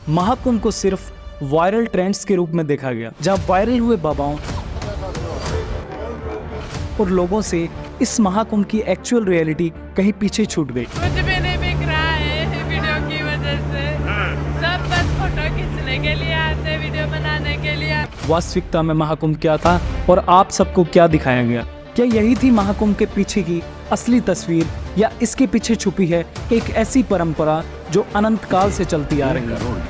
महाकुंभ को सिर्फ viral trends के रूप में देखा गया, जहां वायरल हुए बाबाओं और लोगों से इस महाकुंभ की एक्चुअल रियलिटी कहीं पीछे छूट गई। कुछ भी नहीं बिक रहा है वीडियो की वजह से। सब बस फोटो खींचने के लिए आते, वीडियो बनाने के लिए। वास्तविकता में महाकुंभ क्या था और आप सबको क्या दिखाया गया? क्या यही थी महाकुंभ के पीछे की असली तस्वीर, या इसके पीछे छुपी है एक ऐसी परंपरा जो अनंत काल से चलती आ रही है?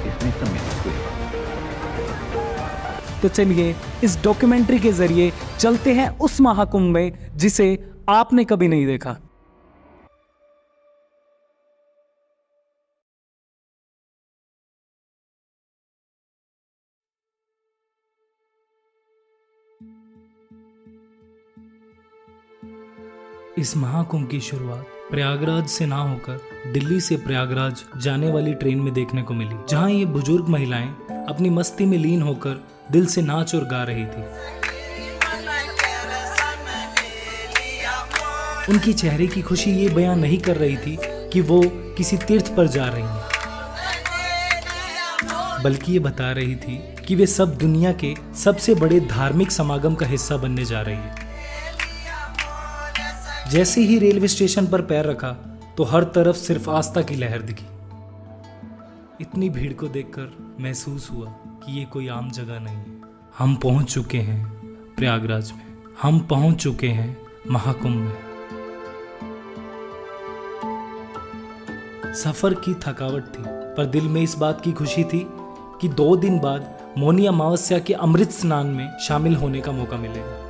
तो चलिए इस डॉक्यूमेंट्री के जरिए चलते हैं उस महाकुंभ में जिसे आपने कभी नहीं देखा। इस महाकुंभ की शुरुआत प्रयागराज से ना होकर दिल्ली से प्रयागराज जाने वाली ट्रेन में देखने को मिली, जहां ये बुजुर्ग महिलाएं अपनी मस्ती में लीन होकर दिल से नाच और गा रही थी। उनकी चेहरे की खुशी ये बयान नहीं कर रही थी कि वो किसी तीर्थ पर जा रही हैं, बल्कि ये बता रही थी कि वे सब दुनिया के सबसे बड़े धार्मिक समागम का हिस्सा बनने जा रही है। जैसे ही रेलवे स्टेशन पर पैर रखा तो हर तरफ सिर्फ आस्था की लहर दिखी। इतनी भीड़ को देखकर महसूस हुआ कि ये कोई आम जगह नहीं है। हम पहुंच चुके हैं प्रयागराज में, हम पहुंच चुके हैं महाकुंभ में। सफर की थकावट थी, पर दिल में इस बात की खुशी थी कि 2 दिन बाद मौनी अमावस्या के अमृत स्नान में शामिल होने का मौका मिलेगा।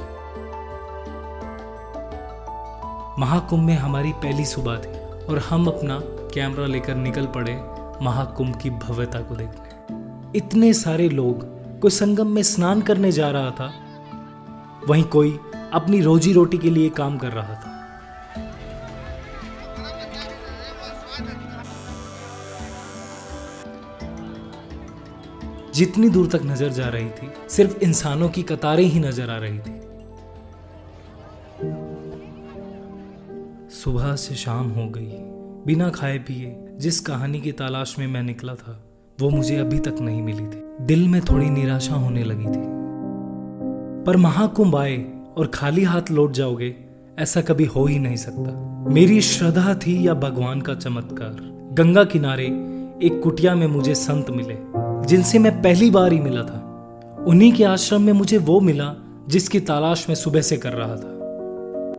महाकुंभ में हमारी पहली सुबह थी और हम अपना कैमरा लेकर निकल पड़े महाकुंभ की भव्यता को देखने। इतने सारे लोग, कोई संगम में स्नान करने जा रहा था, वहीं कोई अपनी रोजी रोटी के लिए काम कर रहा था। जितनी दूर तक नजर जा रही थी, सिर्फ इंसानों की कतारें ही नजर आ रही थी। सुबह से शाम हो गई, बिना खाए पिए जिस कहानी की तलाश में मैं निकला था वो मुझे अभी तक नहीं मिली थी। दिल में थोड़ी निराशा होने लगी थी। पर महाकुंभ आए और खाली हाथ लौट जाओगे, ऐसा कभी हो ही नहीं सकता। मेरी श्रद्धा थी या भगवान का चमत्कार। गंगा किनारे एक कुटिया में मुझे संत मिले जिनसे मैं पहली बार ही मिला था। उन्हीं के आश्रम में मुझे वो मिला जिसकी तलाश में सुबह से कर रहा था।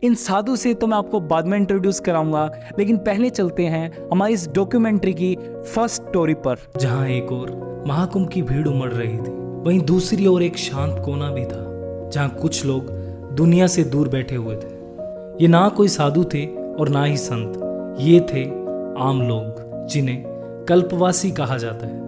इन साधु से तो मैं आपको बाद में इंट्रोड्यूस कराऊंगा, लेकिन पहले चलते हैं हमारी इस डॉक्यूमेंट्री की फर्स्ट स्टोरी पर, जहां एक और महाकुंभ की भीड़ उमड़ रही थी, वहीं दूसरी ओर एक शांत कोना भी था जहां कुछ लोग दुनिया से दूर बैठे हुए थे। ये ना कोई साधु थे और ना ही संत, ये थे आम लोग जिन्हें कल्पवासी कहा जाता है।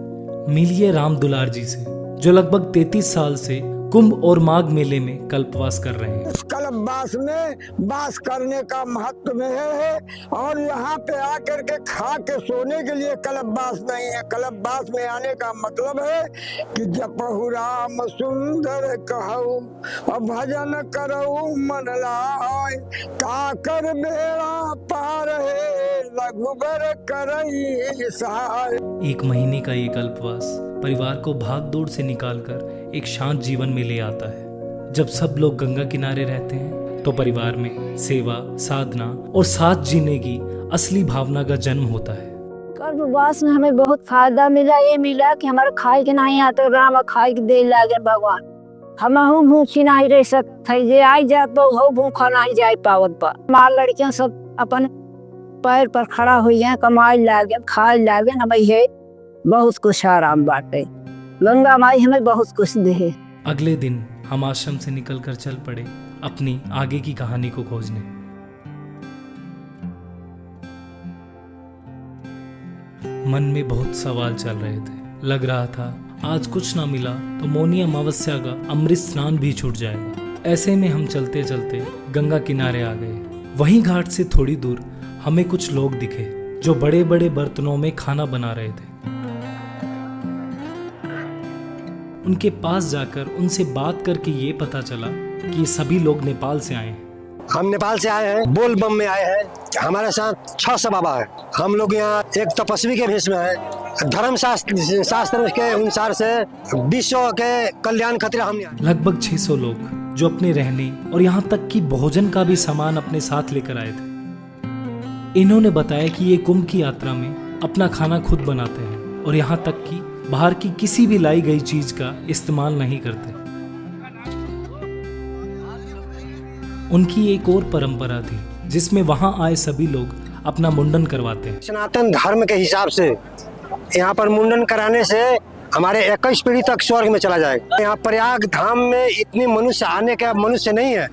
मिलिए राम दुलार जी से, जो लगभग 33 साल से कुंभ और माघ मेले में कल्पवास कर रहे हैं। कल्पवास में वास करने का महत्व है और यहाँ पे आकर के खा के सोने के लिए कल्पवास नहीं है। कल्पवास में आने का मतलब है कि जपहु राम सुंदर कहू और भजन करऊ मन लाय, काकर बेड़ा पार है रघुबर करई सहाय। 1 महीने का ये कल्पवास परिवार को भाग दौड़ से निकालकर एक शांत जीवन में ले आता है। जब सब लोग गंगा किनारे रहते हैं तो परिवार में सेवा, साधना और साथ जीने की असली भावना का जन्म होता है। कल्पवास में हमें बहुत फायदा मिला। ये मिला कि हमारे खाए के नहीं आते, राम खाए के दे लागे भगवान। हम भूखी नहीं रह सकते, जे आई जात तो भूखा नहीं जाए पावत पर। हमार लड़कियां सब अपन पैर पर खड़ा हुई हैं, कमाई लागे, खाए लागे। हमें ये बहुत कुछ आराम बाटे। गंगा माई हमें बहुत कुछ दे। अगले दिन हम आश्रम से निकलकर चल पड़े अपनी आगे की कहानी को खोजने। मन में बहुत सवाल चल रहे थे। लग रहा था आज कुछ ना मिला तो मौनी अमावस्या का अमृत स्नान भी छूट जाएगा। ऐसे में हम चलते चलते गंगा किनारे आ गए। वहीं घाट से थोड़ी दूर हमें कुछ लोग दिखे जो बड़े बड़े बर्तनों में खाना बना रहे थे। उनके पास जाकर उनसे बात करके ये पता चला कि ये सभी लोग नेपाल से आए हैं। हम नेपाल से आए हैं, बोल बम में आए हैं। हमारे साथ 6 बाबा है। हम लोग यहाँ एक तपस्वी के भेष में है। धर्म शास्त्र के अनुसार से विश्व के कल्याण खातिर हम यहाँ लगभग 600 लोग जो अपने रहने और यहाँ तक कि भोजन का भी सामान अपने साथ लेकर आए थे। इन्होंने बताया कि ये कुंभ की यात्रा में अपना खाना खुद बनाते हैं और यहाँ तक कि बाहर की किसी भी लाई गई चीज का इस्तेमाल नहीं करते। उनकी एक और परंपरा थी जिसमें वहां आए सभी लोग अपना मुंडन करवाते हैं। सनातन धर्म के हिसाब से यहाँ पर मुंडन कराने से हमारे 21 पीढ़ी तक स्वर्ग में चला जाएगा। यहाँ प्रयाग धाम में इतनी मनुष्य आने का मनुष्य नहीं है,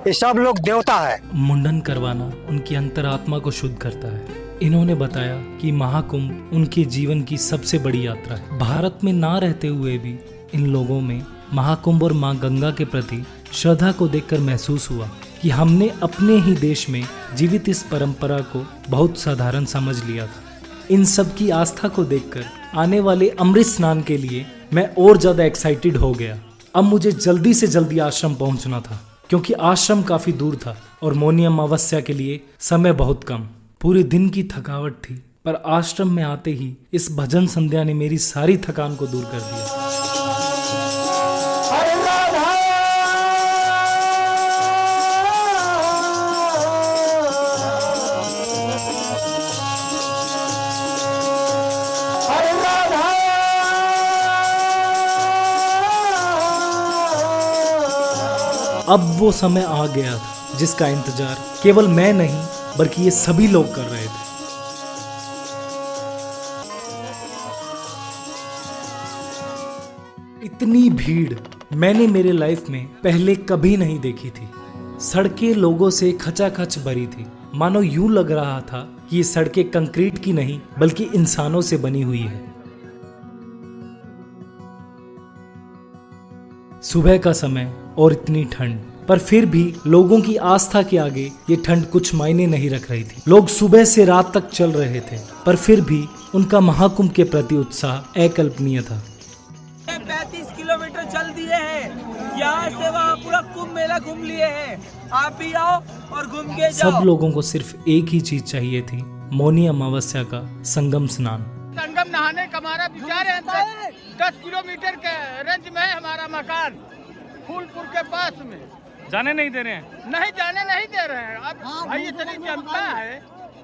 ये सब लोग देवता है। मुंडन करवाना उनकी अंतरात्मा को शुद्ध करता है। इन्होंने बताया कि महाकुंभ उनके जीवन की सबसे बड़ी यात्रा है। भारत में ना रहते हुए भी इन लोगों में महाकुंभ और मां गंगा के प्रति श्रद्धा को देखकर महसूस हुआ कि हमने अपने ही देश में जीवित इस परंपरा को बहुत साधारण समझ लिया था। इन सब की आस्था को देखकर आने वाले अमृत स्नान के लिए मैं और ज्यादा एक्साइटेड हो गया। अब मुझे जल्दी से जल्दी आश्रम पहुंचना था क्योंकि आश्रम काफी दूर था और मौनी अमावस्या के लिए समय बहुत कम। पूरे दिन की थकावट थी, पर आश्रम में आते ही इस भजन संध्या ने मेरी सारी थकान को दूर कर दिया। अब वो समय आ गया था जिसका इंतजार केवल मैं नहीं बल्कि ये सभी लोग कर रहे थे। इतनी भीड़ मैंने मेरे लाइफ में पहले कभी नहीं देखी थी। सड़कें लोगों से खचाखच भरी थी। मानो यूं लग रहा था कि ये सड़कें कंक्रीट की नहीं बल्कि इंसानों से बनी हुई है। सुबह का समय और इतनी ठंड, पर फिर भी लोगों की आस्था के आगे ये ठंड कुछ मायने नहीं रख रही थी। लोग सुबह से रात तक चल रहे थे, पर फिर भी उनका महाकुंभ के प्रति उत्साह अकल्पनीय था। 35 किलोमीटर चल दिए हैं, यहाँ से वहाँ पूरा कुंभ मेला घूम लिए हैं। आप भी आओ और घूम के जाओ। सब लोगों को सिर्फ एक ही चीज चाहिए थी, मौनी अमावस्या का संगम स्नान। संगम नहाने का हमारा विचार है। 10 किलोमीटर के रेंज में है हमारा मकान, फूलपुर के पास में। जाने नहीं दे रहे हैं? नहीं जाने नहीं दे रहे हैं। अब भाई इतनी जनता है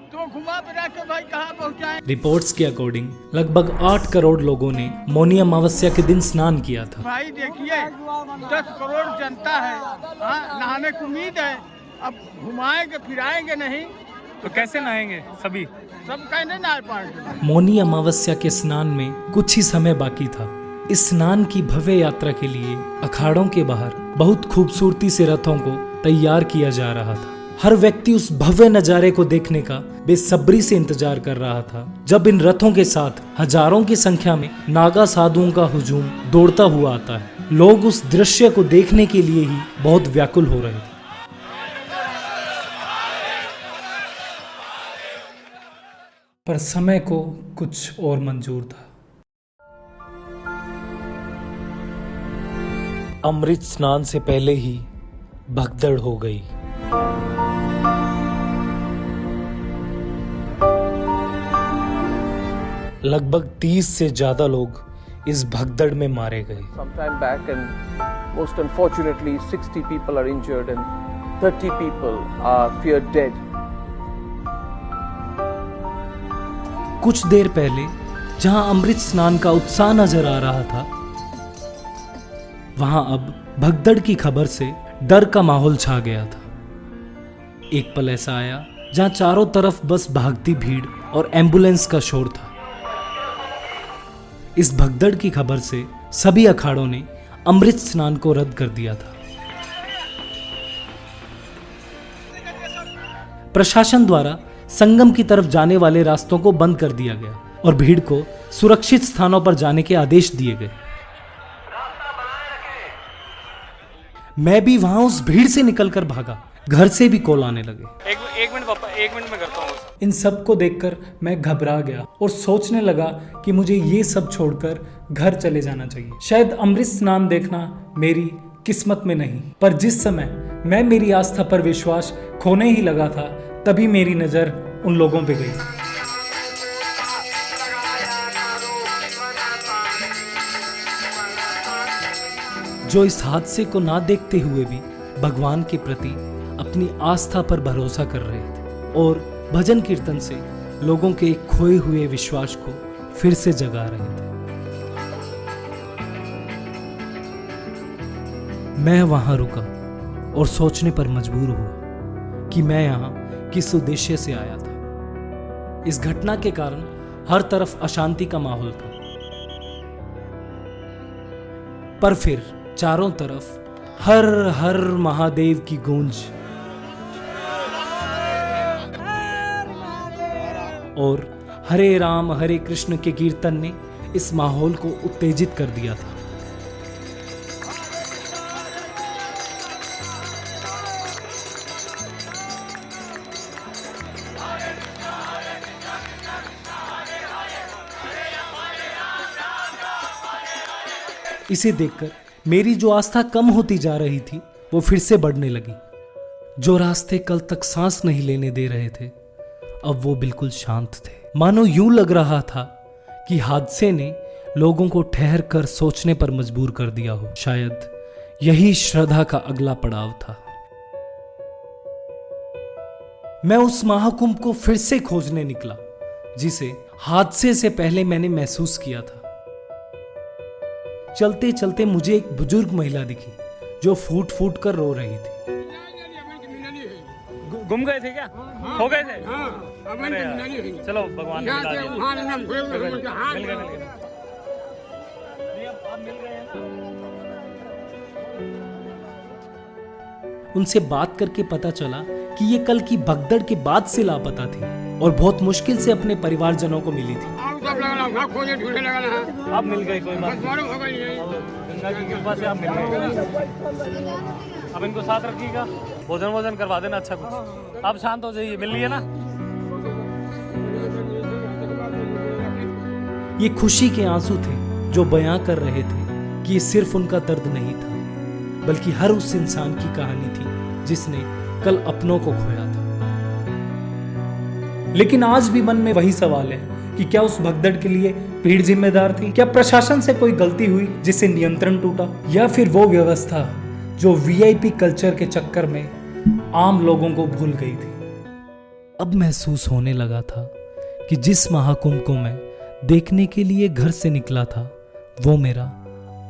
तो घुमा फिरा के भाई कहाँ पहुँचाएं। रिपोर्ट्स के अकॉर्डिंग लगभग 8 करोड़ लोगों ने मौनी अमावस्या के दिन स्नान किया था। भाई देखिए 10 करोड़ जनता है, हाँ नहाने की उम्मीद है। अब घुमाएंगे फिराएंगे नहीं तो कैसे नहाएंगे? सभी सब कहने नहा पाएंगे। मौनी अमावस्या के स्नान में कुछ ही समय बाकी था। इस स्नान की भव्य यात्रा के लिए अखाड़ों के बाहर बहुत खूबसूरती से रथों को तैयार किया जा रहा था। हर व्यक्ति उस भव्य नजारे को देखने का बेसब्री से इंतजार कर रहा था जब इन रथों के साथ हजारों की संख्या में नागा साधुओं का हुजूम दौड़ता हुआ आता है। लोग उस दृश्य को देखने के लिए ही बहुत व्याकुल हो रहे थे। पर समय को कुछ और मंजूर था। अमृत स्नान से पहले ही भगदड़ हो गई। लगभग 30 से ज्यादा लोग इस भगदड़ में मारे गए। Some time back, and most unfortunately 60 people are injured and 30 people are feared dead. कुछ देर पहले जहां अमृत स्नान का उत्साह नजर आ रहा था, वहां अब भगदड़ की खबर से डर का माहौल छा गया था। एक पल ऐसा आया जहां चारों तरफ बस भागती भीड़ और एम्बुलेंस का शोर था। इस भगदड़ की खबर से सभी अखाड़ों ने अमृत स्नान को रद्द कर दिया था। प्रशासन द्वारा संगम की तरफ जाने वाले रास्तों को बंद कर दिया गया और भीड़ को सुरक्षित स्थानों पर जाने के आदेश दिए गए। मैं भी वहां उस भीड़ से निकलकर भागा। घर से भी कॉल आने लगे। एक मिनट पापा, 1 मिनट में करता हूँ। इन सब को देखकर मैं घबरा गया और सोचने लगा कि मुझे ये सब छोड़कर घर चले जाना चाहिए। शायद अमृत स्नान देखना मेरी किस्मत में नहीं, पर जिस समय मैं मेरी आस्था पर विश्वास खोने ही लगा था, तभी मेरी नजर उन लोगों पे गई जो इस हादसे को ना देखते हुए भी भगवान के प्रति अपनी आस्था पर भरोसा कर रहे थे और भजन कीर्तन से लोगों के खोए हुए विश्वास को फिर से जगा रहे थे। मैं वहां रुका और सोचने पर मजबूर हुआ कि मैं यहां किस उद्देश्य से आया था। इस घटना के कारण हर तरफ अशांति का माहौल था, पर फिर चारों तरफ हर हर महादेव की गूंज और हरे राम हरे कृष्ण के कीर्तन ने इस माहौल को उत्तेजित कर दिया था। इसे देखकर मेरी जो आस्था कम होती जा रही थी वो फिर से बढ़ने लगी। जो रास्ते कल तक सांस नहीं लेने दे रहे थे अब वो बिल्कुल शांत थे। मानो यूं लग रहा था कि हादसे ने लोगों को ठहर कर सोचने पर मजबूर कर दिया हो। शायद यही श्रद्धा का अगला पड़ाव था। मैं उस महाकुंभ को फिर से खोजने निकला जिसे हादसे से पहले मैंने महसूस किया था। चलते चलते मुझे एक बुजुर्ग महिला दिखी जो फूट फूट कर रो रही थी। गुम गए थे क्या? हो गए थे? अरे यार, चलो भगवान ने मिला दिया। मिल गए। उनसे बात करके पता चला कि ये कल की भगदड़ के बाद से लापता थी और बहुत मुश्किल से अपने परिवारजनों को मिली थी। आप मिल गए, कोई बात नहीं। गंगा की कृपा से आप मिल गए। अब इनको साथ रखिएगा, भोजन वोजन करवा देना अच्छा कुछ। आप शांत हो जाइए, मिल लिए ना। ये खुशी के आंसू थे जो बयां कर रहे थे कि ये सिर्फ उनका दर्द नहीं था बल्कि हर उस इंसान की कहानी थी जिसने कल अपनों को खोया था। लेकिन आज भी मन में वही सवाल है कि क्या उस भगदड़ के लिए भीड़ जिम्मेदार थी? क्या प्रशासन से कोई गलती हुई जिससे नियंत्रण टूटा, या फिर वो व्यवस्था जो वीआईपी कल्चर के चक्कर में आम लोगों को भूल गई थी? अब महसूस होने लगा था कि जिस महाकुंभ को मैं देखने के लिए घर से निकला था वो मेरा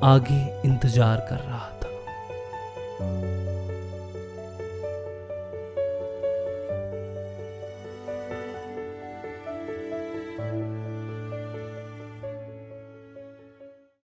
आगे इंतजार कर रहा था।